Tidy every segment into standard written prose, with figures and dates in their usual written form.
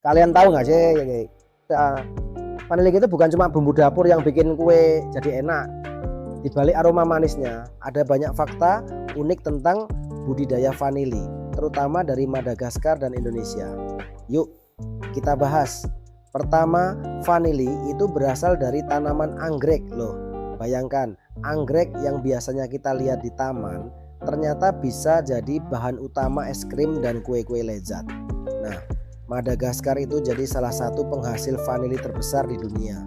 Kalian tahu nggak sih, vanili itu bukan cuma bumbu dapur yang bikin kue jadi enak. Di balik aroma manisnya, ada banyak fakta unik tentang budidaya vanili, terutama dari Madagaskar dan Indonesia. Yuk, kita bahas. Pertama, vanili itu berasal dari tanaman anggrek loh. Bayangkan, anggrek yang biasanya kita lihat di taman, ternyata bisa jadi bahan utama es krim dan kue-kue lezat. Nah, Madagaskar itu jadi salah satu penghasil vanili terbesar di dunia.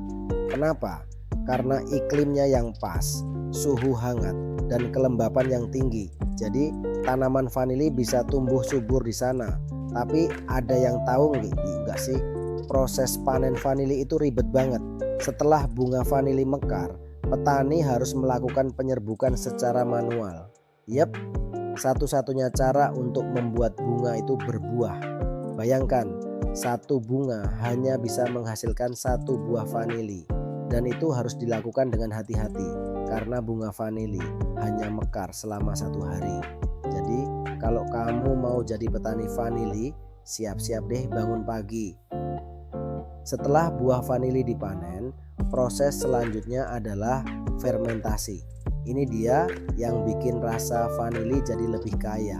Kenapa? Karena iklimnya yang pas, suhu hangat, dan kelembapan yang tinggi. Jadi tanaman vanili bisa tumbuh subur di sana. Tapi ada yang tahu nggak sih? Proses panen vanili itu ribet banget. Setelah bunga vanili mekar, petani harus melakukan penyerbukan secara manual. Yep, satu-satunya cara untuk membuat bunga itu berbuah. Bayangkan, satu bunga hanya bisa menghasilkan satu buah vanili, dan itu harus dilakukan dengan hati-hati karena bunga vanili hanya mekar selama 1 hari. Jadi kalau kamu mau jadi petani vanili, siap-siap deh bangun pagi. Setelah buah vanili dipanen, proses selanjutnya adalah fermentasi. Ini dia yang bikin rasa vanili jadi lebih kaya.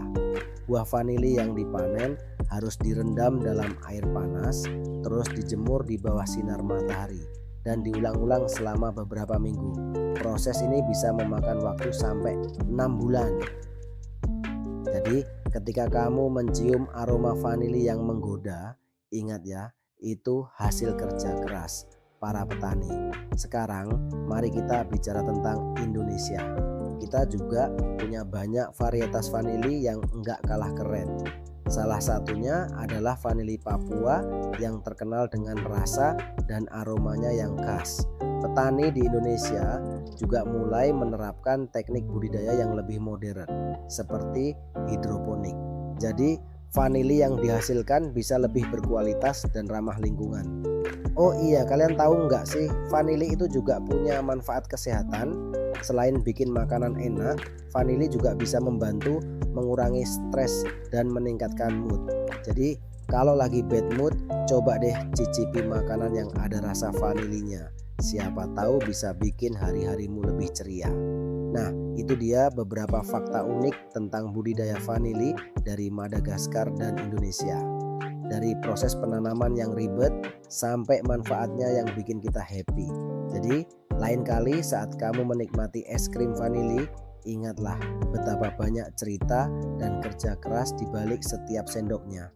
Buah vanili yang dipanen harus direndam dalam air panas, terus dijemur di bawah sinar matahari, dan diulang-ulang selama beberapa minggu. Proses ini bisa memakan waktu sampai 6 bulan. Jadi ketika kamu mencium aroma vanili yang menggoda, ingat ya, itu hasil kerja keras para petani. Sekarang mari kita bicara tentang Indonesia. Kita juga punya banyak varietas vanili yang enggak kalah keren. Salah satunya adalah vanili Papua yang terkenal dengan rasa dan aromanya yang khas. Petani di Indonesia juga mulai menerapkan teknik budidaya yang lebih modern seperti hidroponik. Jadi vanili yang dihasilkan bisa lebih berkualitas dan ramah lingkungan. Oh iya, kalian tahu nggak sih, vanili itu juga punya manfaat kesehatan. Selain bikin makanan enak, vanili juga bisa membantu mengurangi stres dan meningkatkan mood. Jadi kalau lagi bad mood, coba deh cicipi makanan yang ada rasa vanilinya. Siapa tahu bisa bikin hari-harimu lebih ceria. Nah, itu dia beberapa fakta unik tentang budidaya vanili dari Madagaskar dan Indonesia. Dari proses penanaman yang ribet sampai manfaatnya yang bikin kita happy. Jadi lain kali saat kamu menikmati es krim vanili, ingatlah betapa banyak cerita dan kerja keras di balik setiap sendoknya.